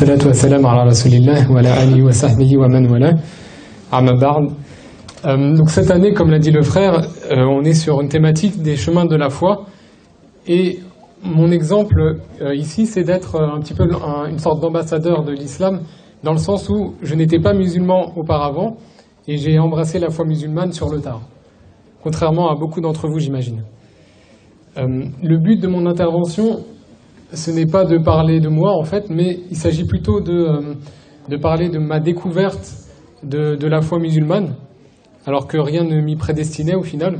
Wassalatu wassalamu ala rasulillah wa ala alihi wa sahbihi wa man wala. Amma ba'd. Donc cette année, comme l'a dit le frère, on est sur une thématique des chemins de la foi. Et mon exemple ici, c'est d'être un petit peu une sorte d'ambassadeur de l'islam, dans le sens où je n'étais pas musulman auparavant, et j'ai embrassé la foi musulmane sur le tard. Contrairement à beaucoup d'entre vous, j'imagine. Le but de mon intervention, ce n'est pas de parler de moi, en fait, mais il s'agit plutôt de parler de ma découverte de la foi musulmane, alors que rien ne m'y prédestinait au final.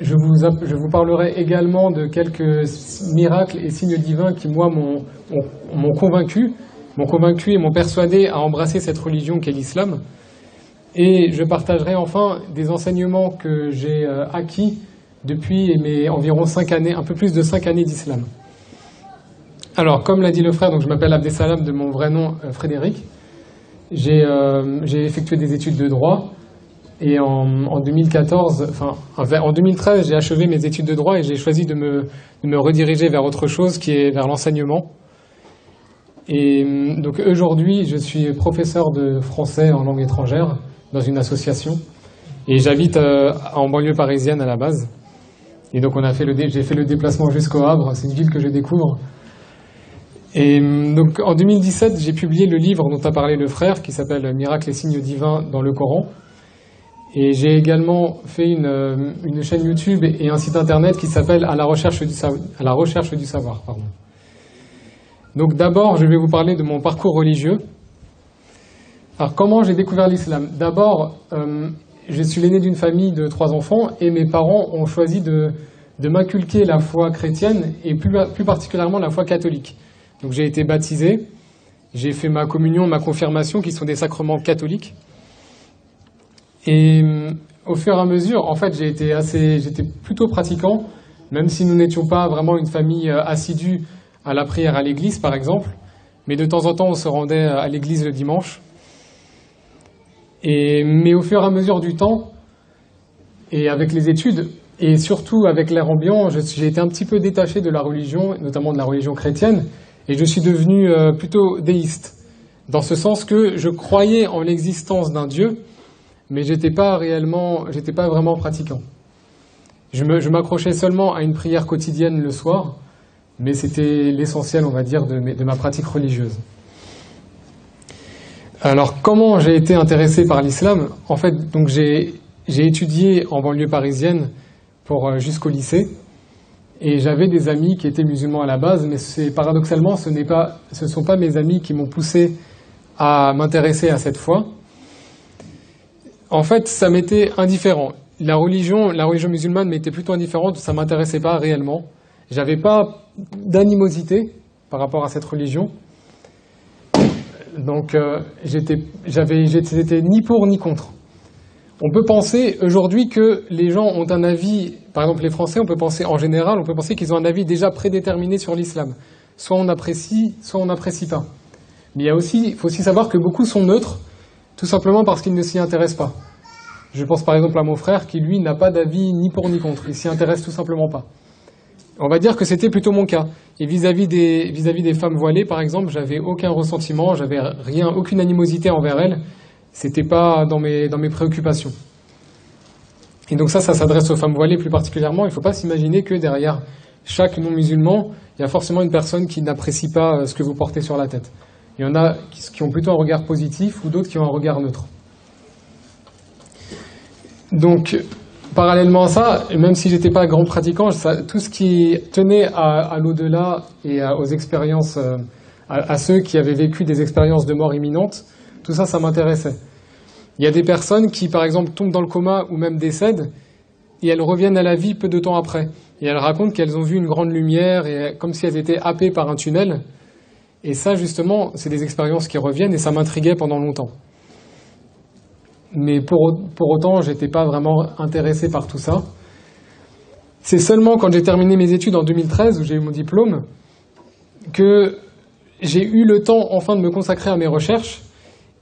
Je vous parlerai également de quelques miracles et signes divins qui, moi, m'ont convaincu et m'ont persuadé à embrasser cette religion qu'est l'islam. Et je partagerai enfin des enseignements que j'ai acquis depuis mes environ 5 années, un peu plus de 5 années d'islam. Alors, comme l'a dit le frère, donc je m'appelle Abdesalam de mon vrai nom Frédéric. J'ai effectué des études de droit et en 2013, j'ai achevé mes études de droit et j'ai choisi de me rediriger vers autre chose qui est vers l'enseignement. Et donc aujourd'hui, je suis professeur de français en langue étrangère dans une association et j'habite en banlieue parisienne à la base. Et donc j'ai fait le déplacement jusqu'au Havre, c'est une ville que je découvre. Et donc en 2017, j'ai publié le livre dont a parlé le frère, qui s'appelle « Miracles et signes divins dans le Coran ». Et j'ai également fait une chaîne YouTube et un site internet qui s'appelle « À la recherche du savoir ». Pardon. Donc d'abord, je vais vous parler de mon parcours religieux. Alors comment j'ai découvert l'islam? D'abord, je suis l'aîné d'une famille de 3 enfants et mes parents ont choisi de m'inculquer la foi chrétienne et plus particulièrement la foi catholique. Donc j'ai été baptisé, j'ai fait ma communion, ma confirmation, qui sont des sacrements catholiques. Et au fur et à mesure, en fait, j'étais plutôt pratiquant, même si nous n'étions pas vraiment une famille assidue à la prière à l'église, par exemple. Mais de temps en temps, on se rendait à l'église le dimanche. Mais au fur et à mesure du temps, et avec les études, et surtout avec l'air ambiant, j'ai été un petit peu détaché de la religion, notamment de la religion chrétienne. Et je suis devenu plutôt déiste, dans ce sens que je croyais en l'existence d'un Dieu, mais j'étais pas vraiment pratiquant. Je m'accrochais seulement à une prière quotidienne le soir, mais c'était l'essentiel, on va dire, de ma pratique religieuse. Alors, comment j'ai été intéressé par l'islam? En fait, donc j'ai étudié en banlieue parisienne jusqu'au lycée. Et j'avais des amis qui étaient musulmans à la base, mais paradoxalement, ce ne sont pas mes amis qui m'ont poussé à m'intéresser à cette foi. En fait, ça m'était indifférent. La religion musulmane m'était plutôt indifférente, ça ne m'intéressait pas réellement. J'avais pas d'animosité par rapport à cette religion. Donc, j'étais ni pour ni contre. On peut penser aujourd'hui que les gens ont un avis, par exemple les Français, on peut penser qu'ils ont un avis déjà prédéterminé sur l'islam. Soit on apprécie, soit on n'apprécie pas. Mais il faut aussi savoir que beaucoup sont neutres, tout simplement parce qu'ils ne s'y intéressent pas. Je pense par exemple à mon frère qui, lui, n'a pas d'avis ni pour ni contre. Il s'y intéresse tout simplement pas. On va dire que c'était plutôt mon cas. Et vis-à-vis des femmes voilées, par exemple, j'avais aucun ressentiment, j'avais aucune animosité envers elles. C'était pas dans mes préoccupations. Et donc ça s'adresse aux femmes voilées plus particulièrement. Il ne faut pas s'imaginer que derrière chaque non-musulman, il y a forcément une personne qui n'apprécie pas ce que vous portez sur la tête. Il y en a qui ont plutôt un regard positif ou d'autres qui ont un regard neutre. Donc, parallèlement à ça, même si j'étais pas grand pratiquant, tout ce qui tenait à l'au-delà et aux expériences, à ceux qui avaient vécu des expériences de mort imminente, tout ça, ça m'intéressait. Il y a des personnes qui, par exemple, tombent dans le coma ou même décèdent, et elles reviennent à la vie peu de temps après. Et elles racontent qu'elles ont vu une grande lumière, et comme si elles étaient happées par un tunnel. Et ça, justement, c'est des expériences qui reviennent, et ça m'intriguait pendant longtemps. Mais pour autant, j'étais pas vraiment intéressé par tout ça. C'est seulement quand j'ai terminé mes études en 2013, où j'ai eu mon diplôme, que j'ai eu le temps enfin de me consacrer à mes recherches.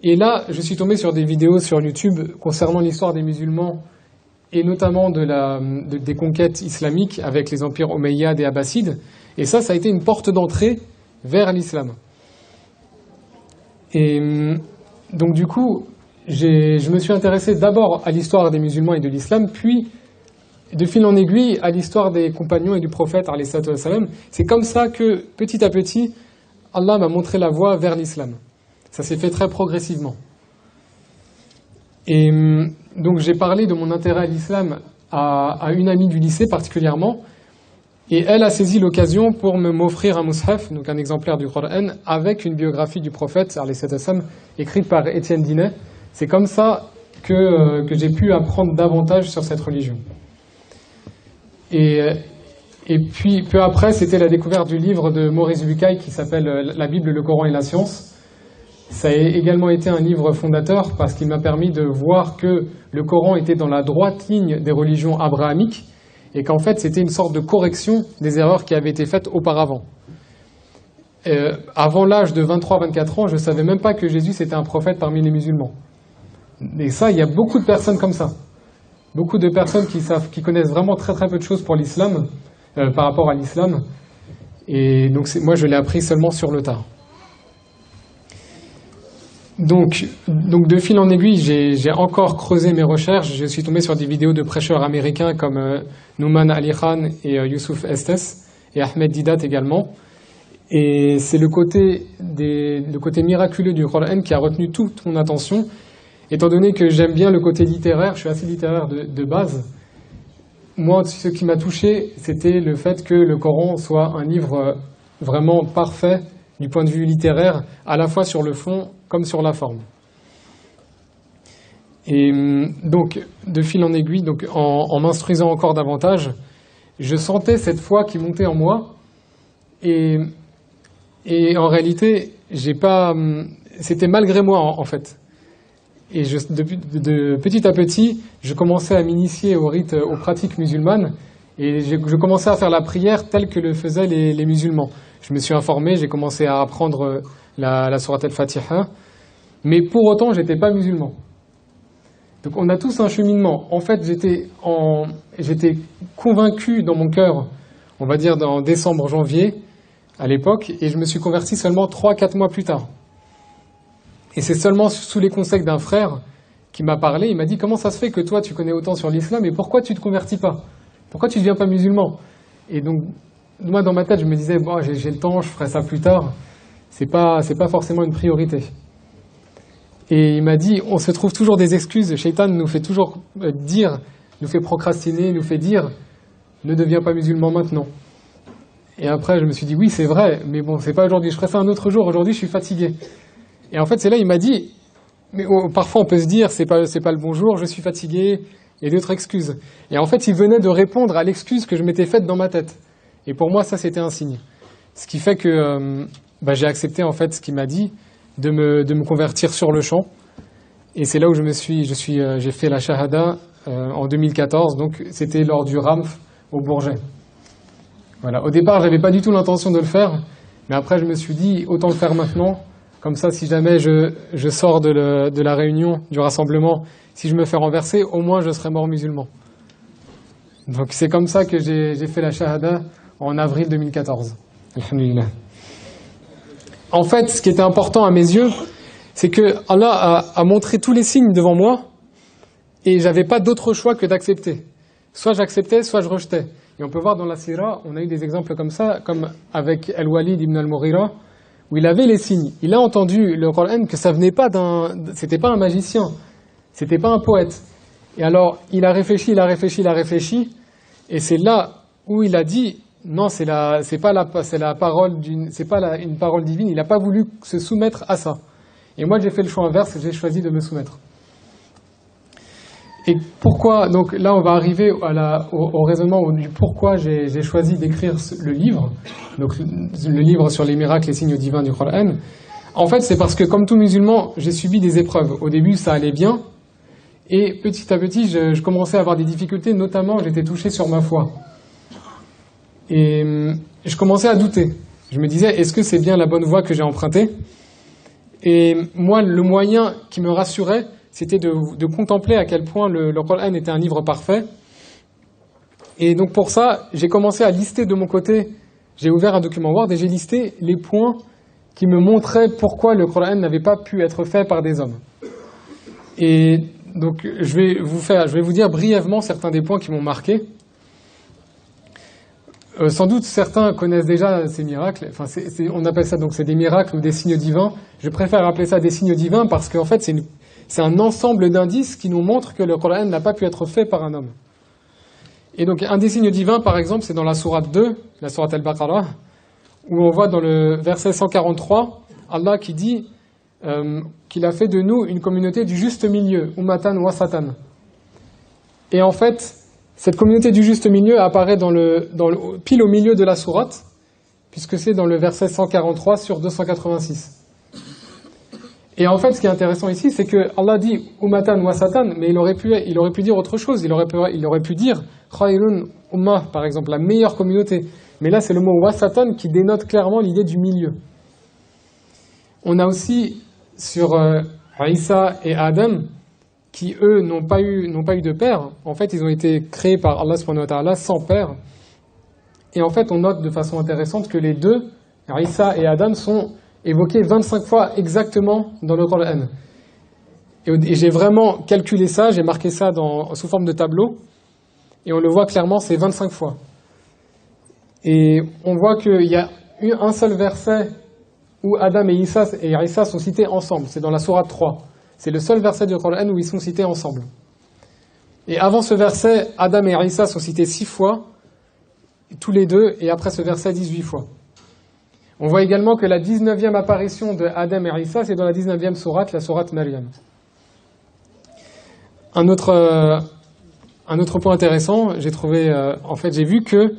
Et là, je suis tombé sur des vidéos sur YouTube concernant l'histoire des musulmans et notamment des conquêtes islamiques avec les empires omeyyades et abbassides. Et ça a été une porte d'entrée vers l'islam. Et donc du coup, je me suis intéressé d'abord à l'histoire des musulmans et de l'islam, puis de fil en aiguille à l'histoire des compagnons et du prophète, alayhi salatu wassalam. C'est comme ça que, petit à petit, Allah m'a montré la voie vers l'islam. Ça s'est fait très progressivement. Et donc j'ai parlé de mon intérêt à l'islam à une amie du lycée particulièrement, et elle a saisi l'occasion pour m'offrir un mushaf, donc un exemplaire du Coran, avec une biographie du prophète, alayhi salatu wassalam, écrite par Étienne Dinet. C'est comme ça que j'ai pu apprendre davantage sur cette religion. Et puis, peu après, c'était la découverte du livre de Maurice Bucaille qui s'appelle La Bible, le Coran et la science. Ça a également été un livre fondateur parce qu'il m'a permis de voir que le Coran était dans la droite ligne des religions abrahamiques et qu'en fait, c'était une sorte de correction des erreurs qui avaient été faites auparavant. Avant l'âge de 23-24 ans, je ne savais même pas que Jésus était un prophète parmi les musulmans. Et ça, il y a beaucoup de personnes comme ça. Beaucoup de personnes qui connaissent vraiment très très peu de choses pour l'islam, par rapport à l'islam. Et donc moi je l'ai appris seulement sur le tard. Donc de fil en aiguille, j'ai encore creusé mes recherches. Je suis tombé sur des vidéos de prêcheurs américains comme Nouman Ali Khan et Youssouf Estes et Ahmed Didat également. Et c'est le côté miraculeux du Coran qui a retenu toute mon attention. Étant donné que j'aime bien le côté littéraire, je suis assez littéraire de base, moi, ce qui m'a touché, c'était le fait que le Coran soit un livre vraiment parfait du point de vue littéraire, à la fois sur le fond comme sur la forme. Et donc, de fil en aiguille, donc, en m'instruisant encore davantage, je sentais cette foi qui montait en moi, et en réalité, c'était malgré moi en fait. Et de petit à petit, je commençais à m'initier aux pratiques musulmanes, et je commençais à faire la prière telle que le faisaient les musulmans. Je me suis informé, j'ai commencé à apprendre la sourate al-Fatiha, mais pour autant, je n'étais pas musulman. Donc on a tous un cheminement. En fait, j'étais convaincu dans mon cœur, on va dire en décembre-janvier, à l'époque, et je me suis converti seulement 3-4 mois plus tard. Et c'est seulement sous les conseils d'un frère qui m'a parlé, il m'a dit « Comment ça se fait que toi tu connais autant sur l'islam et pourquoi tu ne te convertis pas? Pourquoi tu ne deviens pas musulman ?» Et donc, moi dans ma tête, je me disais bon, « j'ai le temps, je ferai ça plus tard. C'est pas forcément une priorité. » Et il m'a dit « On se trouve toujours des excuses, Shaitan nous fait toujours nous fait procrastiner, nous fait dire « Ne deviens pas musulman maintenant. » Et après, je me suis dit « Oui, c'est vrai, mais bon, c'est pas aujourd'hui, je ferai ça un autre jour, aujourd'hui je suis fatigué. » Et en fait, c'est là, il m'a dit, mais parfois on peut se dire, c'est pas le bon jour, je suis fatigué, et d'autres excuses. Et en fait, il venait de répondre à l'excuse que je m'étais faite dans ma tête. Et pour moi, ça, c'était un signe. Ce qui fait que j'ai accepté, en fait, ce qu'il m'a dit, de me convertir sur le champ. Et c'est là où j'ai fait la shahada en 2014, donc c'était lors du RAMF au Bourget. Voilà. Au départ, j'avais pas du tout l'intention de le faire, mais après, je me suis dit, autant le faire maintenant. Comme ça, si jamais je sors de la réunion, du rassemblement, si je me fais renverser, au moins je serai mort musulman. Donc c'est comme ça que j'ai fait la shahada en avril 2014. Alhamdulillah. En fait, ce qui était important à mes yeux, c'est que Allah a montré tous les signes devant moi et j'avais pas d'autre choix que d'accepter. Soit j'acceptais, soit je rejetais. Et on peut voir dans la sira, on a eu des exemples comme ça, comme avec Al-Walid ibn al-Mughira, où il avait les signes. Il a entendu le Coran que ça venait pas c'était pas un magicien, c'était pas un poète. Et alors, il a réfléchi, et c'est là où il a dit, non, c'est la parole une parole divine, il n'a pas voulu se soumettre à ça. Et moi, j'ai fait le choix inverse, j'ai choisi de me soumettre. Et pourquoi, donc là on va arriver au raisonnement du pourquoi j'ai choisi d'écrire le livre, donc le livre sur les miracles et signes divins du Coran. En fait, c'est parce que comme tout musulman, j'ai subi des épreuves. Au début, ça allait bien, et petit à petit, je commençais à avoir des difficultés, notamment j'étais touché sur ma foi. Et je commençais à douter. Je me disais, est-ce que c'est bien la bonne voie que j'ai empruntée? Et moi, le moyen qui me rassurait, c'était de contempler à quel point le Coran était un livre parfait. Et donc pour ça, j'ai commencé à lister de mon côté, j'ai ouvert un document Word et j'ai listé les points qui me montraient pourquoi le Coran n'avait pas pu être fait par des hommes. Et donc je vais vous dire brièvement certains des points qui m'ont marqué. Sans doute certains connaissent déjà ces miracles. Enfin, on appelle ça donc c'est des miracles ou des signes divins. Je préfère appeler ça des signes divins parce qu'en fait c'est un ensemble d'indices qui nous montrent que le Coran n'a pas pu être fait par un homme. Et donc un des signes divins, par exemple, c'est dans la sourate 2, la sourate Al-Baqarah, où on voit dans le verset 143, Allah qui dit qu'il a fait de nous une communauté du juste milieu, ummatan wasatan. Et en fait, cette communauté du juste milieu apparaît pile au milieu de la sourate, puisque c'est dans le verset 143 sur 286. Et en fait, ce qui est intéressant ici, c'est que Allah dit ummatan wasatan, mais il aurait pu dire autre chose. Il aurait pu dire khayrun ummah, par exemple, la meilleure communauté. Mais là, c'est le mot wasatan qui dénote clairement l'idée du milieu. On a aussi sur Isa et Adam, qui eux n'ont pas eu de père. En fait, ils ont été créés par Allah subhanahu wa ta'ala sans père. Et en fait, on note de façon intéressante que les deux, Isa et Adam, sont évoqués 25 fois exactement dans le Coran. Et j'ai vraiment calculé ça, j'ai marqué ça sous forme de tableau, et on le voit clairement, c'est 25 fois. Et on voit qu'il y a eu un seul verset où Adam et Isa sont cités ensemble, c'est dans la sourate 3. C'est le seul verset du Coran où ils sont cités ensemble. Et avant ce verset, Adam et Isa sont cités 6 fois, tous les deux, et après ce verset, 18 fois. On voit également que la 19e apparition de Adam et Isa, c'est dans la 19e sourate, la sourate Maryam. Un autre point intéressant, j'ai vu que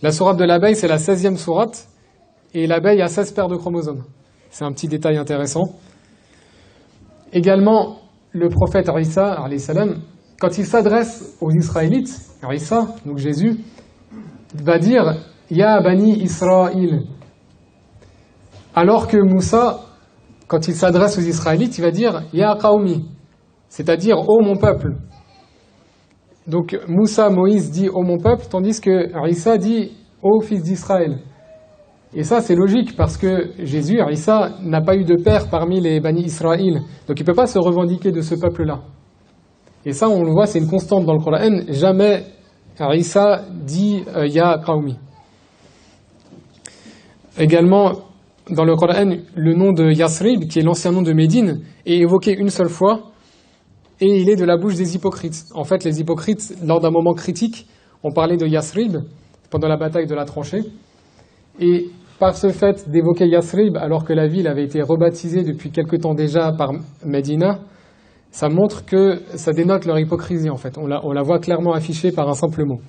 la sourate de l'abeille, c'est la 16e sourate, et l'abeille a 16 paires de chromosomes. C'est un petit détail intéressant. Également, le prophète Isa, alayhi salam, quand il s'adresse aux Israélites, Isa, donc Jésus, va dire « Ya bani Israël ». Alors que Moussa, quand il s'adresse aux Israélites, il va dire « Ya qawmi », c'est-à-dire « Ô mon peuple ». Donc Moussa, Moïse dit « Ô mon peuple », tandis que Isa dit « Ô fils d'Israël ». Et ça, c'est logique, parce que Jésus, Isa, n'a pas eu de père parmi les Bani Israël. Donc il ne peut pas se revendiquer de ce peuple-là. Et ça, on le voit, c'est une constante dans le Coran. Jamais Isa dit « Ya qawmi ». Également, dans le Coran, le nom de Yasrib, qui est l'ancien nom de Médine, est évoqué une seule fois, et il est de la bouche des hypocrites. En fait, les hypocrites, lors d'un moment critique, ont parlé de Yasrib, pendant la bataille de la tranchée, et par ce fait d'évoquer Yasrib, alors que la ville avait été rebaptisée depuis quelque temps déjà par Médina, ça montre que ça dénote leur hypocrisie, en fait. On la voit clairement affichée par un simple mot.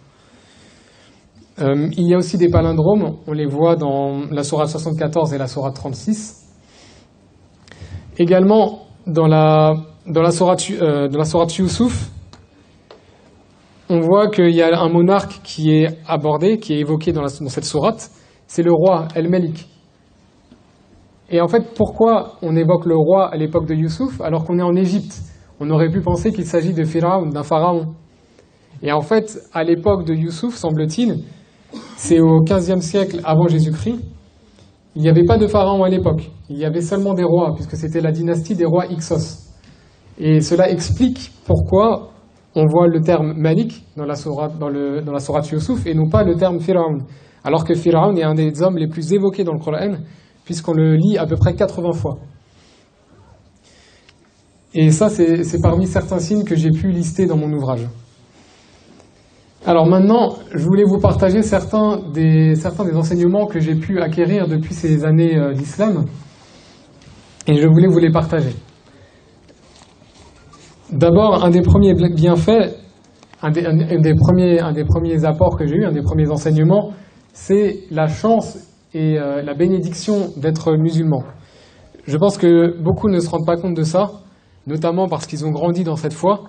Il y a aussi des palindromes, on les voit dans la sourate 74 et la sourate 36. Également, dans la sourate Youssouf, on voit qu'il y a un monarque qui est abordé, qui est évoqué dans cette sourate, c'est le roi El-Melik. Et en fait, pourquoi on évoque le roi à l'époque de Youssouf alors qu'on est en Égypte? On aurait pu penser qu'il s'agit de Pharaon, d'un pharaon. Et en fait, à l'époque de Youssouf, semble-t-il, c'est au XVe siècle avant Jésus-Christ, il n'y avait pas de pharaon à l'époque. Il y avait seulement des rois, puisque c'était la dynastie des rois Hyksos. Et cela explique pourquoi on voit le terme Malik dans la sourate Youssouf et non pas le terme Pharaon. Alors que Pharaon est un des hommes les plus évoqués dans le Coran, puisqu'on le lit à peu près 80 fois. Et ça, c'est parmi certains signes que j'ai pu lister dans mon ouvrage. Alors maintenant, je voulais vous partager certains des enseignements que j'ai pu acquérir depuis ces années d'islam, et je voulais vous les partager. D'abord, un des premiers bienfaits, un des premiers apports que j'ai eu, un des premiers enseignements, c'est la chance et la bénédiction d'être musulman. Je pense que beaucoup ne se rendent pas compte de ça, notamment parce qu'ils ont grandi dans cette foi.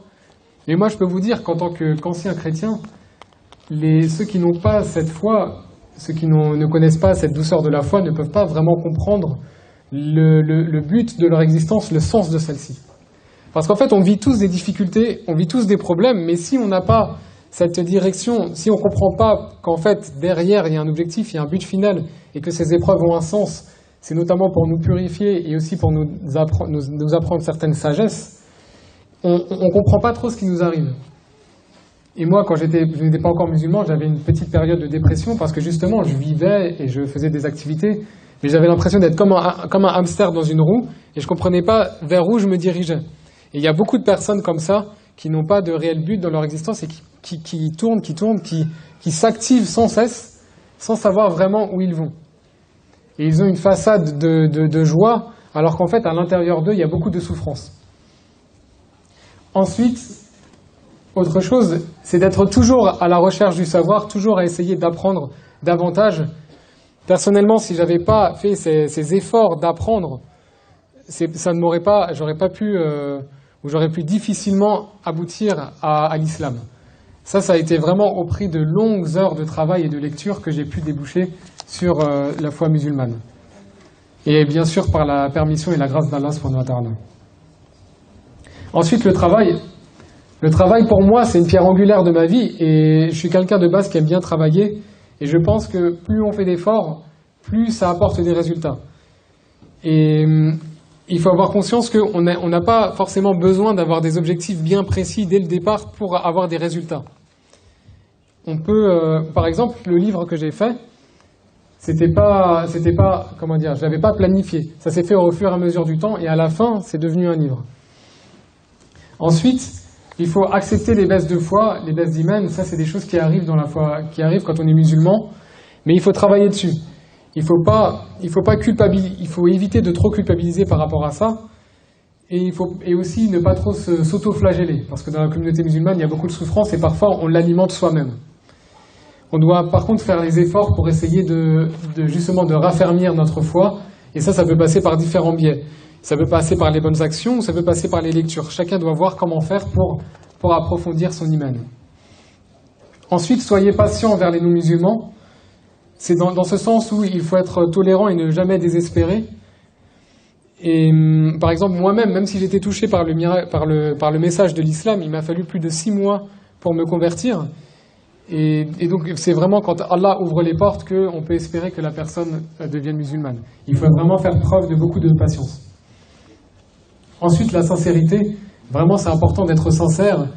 Mais moi, je peux vous dire qu'en tant qu'ancien chrétien, ceux qui n'ont pas cette foi, ceux qui ne connaissent pas cette douceur de la foi, ne peuvent pas vraiment comprendre le but de leur existence, le sens de celle-ci. Parce qu'en fait, on vit tous des difficultés, on vit tous des problèmes, mais si on n'a pas cette direction, si on ne comprend pas qu'en fait, derrière, il y a un objectif, il y a un but final, et que ces épreuves ont un sens, c'est notamment pour nous purifier et aussi pour nous apprendre certaines sagesses, on ne comprend pas trop ce qui nous arrive. Et moi, quand je n'étais pas encore musulman, j'avais une petite période de dépression parce que justement, je vivais et je faisais des activités, mais j'avais l'impression d'être comme un hamster dans une roue et je ne comprenais pas vers où je me dirigeais. Et il y a beaucoup de personnes comme ça qui n'ont pas de réel but dans leur existence et qui tournent, qui s'activent sans cesse, sans savoir vraiment où ils vont. Et ils ont une façade de joie, alors qu'en fait, à l'intérieur d'eux, il y a beaucoup de souffrance. Ensuite, autre chose, c'est d'être toujours à la recherche du savoir, toujours à essayer d'apprendre davantage. Personnellement, si j'avais pas fait ces efforts d'apprendre, j'aurais pas pu, ou j'aurais pu difficilement aboutir à l'islam. Ça a été vraiment au prix de longues heures de travail et de lecture que j'ai pu déboucher sur la foi musulmane. Et bien sûr par la permission et la grâce d'Allah subhanahu wa ta'ala. Ensuite, le travail. Le travail, pour moi, c'est une pierre angulaire de ma vie et je suis quelqu'un de base qui aime bien travailler et je pense que plus on fait d'efforts, plus ça apporte des résultats. Et il faut avoir conscience qu'on n'a pas forcément besoin d'avoir des objectifs bien précis dès le départ pour avoir des résultats. On peut, par exemple, le livre que j'ai fait, c'était pas, comment dire, je l'avais pas planifié. Ça s'est fait au fur et à mesure du temps et à la fin, c'est devenu un livre. Ensuite, il faut accepter les baisses de foi, les baisses d'iman. Ça, c'est des choses qui arrivent dans la foi, qui arrivent quand on est musulman. Mais il faut travailler dessus. Il faut pas culpabiliser. Il faut éviter de trop culpabiliser par rapport à ça. Et aussi ne pas trop s'auto-flageller. Parce que dans la communauté musulmane, il y a beaucoup de souffrance et parfois on l'alimente soi-même. On doit par contre faire les efforts pour essayer justement de raffermir notre foi. Et ça peut passer par différents biais. Ça peut passer par les bonnes actions ou ça peut passer par les lectures. Chacun doit voir comment faire pour approfondir son iman. Ensuite, soyez patient envers les non-musulmans. C'est dans ce sens où il faut être tolérant et ne jamais désespérer. Et par exemple, moi-même, même si j'étais touché par le message de l'islam, il m'a fallu plus de 6 mois pour me convertir. Et donc, c'est vraiment quand Allah ouvre les portes qu'on peut espérer que la personne devienne musulmane. Il faut vraiment faire preuve de beaucoup de patience. Ensuite, la sincérité. Vraiment, c'est important d'être sincère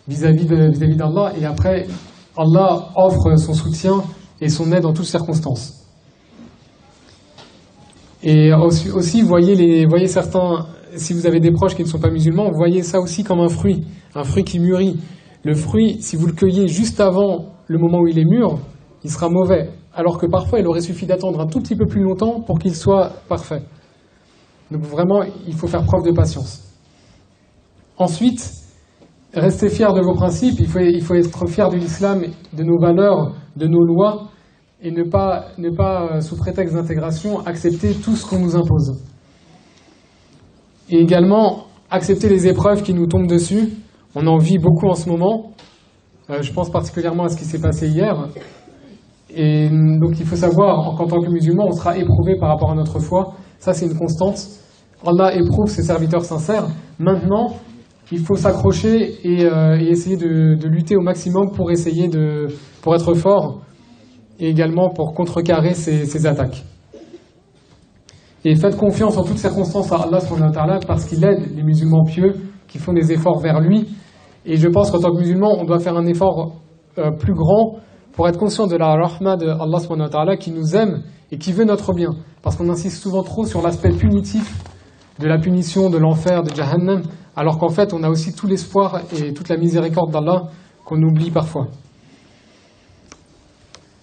vis-à-vis d'Allah. Et après, Allah offre son soutien et son aide en toutes circonstances. Et aussi voyez certains, si vous avez des proches qui ne sont pas musulmans, voyez ça aussi comme un fruit qui mûrit. Le fruit, si vous le cueillez juste avant le moment où il est mûr, il sera mauvais. Alors que parfois, il aurait suffi d'attendre un tout petit peu plus longtemps pour qu'il soit parfait. Donc vraiment, il faut faire preuve de patience. Ensuite, restez fiers de vos principes, il faut être fier de l'islam, de nos valeurs, de nos lois, et ne pas sous prétexte d'intégration, accepter tout ce qu'on nous impose. Et également, accepter les épreuves qui nous tombent dessus. On en vit beaucoup en ce moment. Je pense particulièrement à ce qui s'est passé hier. Et donc il faut savoir qu'en tant que musulman, on sera éprouvé par rapport à notre foi. Ça, c'est une constante. Allah éprouve ses serviteurs sincères. Maintenant, il faut s'accrocher et essayer de lutter au maximum pour être fort et également pour contrecarrer ces attaques. Et faites confiance en toutes circonstances à Allah subhanahu wa ta'ala parce qu'il aide les musulmans pieux qui font des efforts vers lui. Et je pense qu'en tant que musulman, on doit faire un effort plus grand pour être conscient de la rahma de Allah subhanahu wa ta'ala qui nous aime et qui veut notre bien. Parce qu'on insiste souvent trop sur l'aspect punitif de la punition, de l'enfer, de Jahannam, alors qu'en fait, on a aussi tout l'espoir et toute la miséricorde d'Allah qu'on oublie parfois.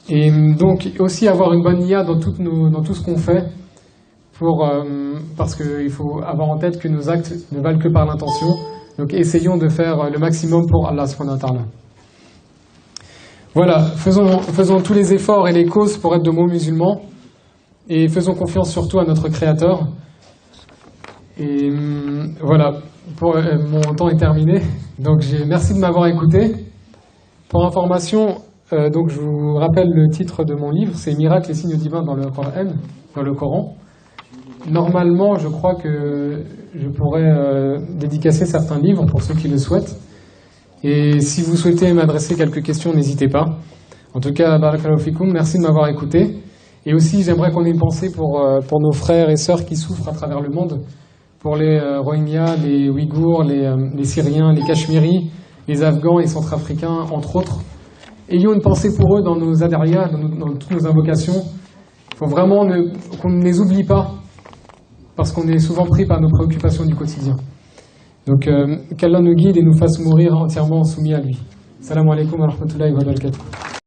Et donc, aussi avoir une bonne niya dans tout ce qu'on fait, parce qu'il faut avoir en tête que nos actes ne valent que par l'intention. Donc, essayons de faire le maximum pour Allah subhanahu wa ta'ala. Voilà, faisons tous les efforts et les causes pour être de bons musulmans, et faisons confiance surtout à notre Créateur. Et voilà, mon temps est terminé. Donc merci de m'avoir écouté. Pour information, donc je vous rappelle le titre de mon livre, c'est Miracles et signes divins dans le Coran. Normalement, je crois que je pourrais dédicacer certains livres pour ceux qui le souhaitent. Et si vous souhaitez m'adresser quelques questions, n'hésitez pas. En tout cas, barakallahu fikoum, merci de m'avoir écouté. Et aussi, j'aimerais qu'on ait une pensée pour nos frères et sœurs qui souffrent à travers le monde, pour les Rohingyas, les Ouïghours, les Syriens, les Cachemiris, les Afghans et Centrafricains, entre autres. Ayons une pensée pour eux dans nos adarias, dans toutes nos invocations. Il faut vraiment qu'on ne les oublie pas, parce qu'on est souvent pris par nos préoccupations du quotidien. Donc, qu'Allah nous guide et nous fasse mourir entièrement soumis à lui. Salam alaikum wa rahmatullahi wa barakatuh.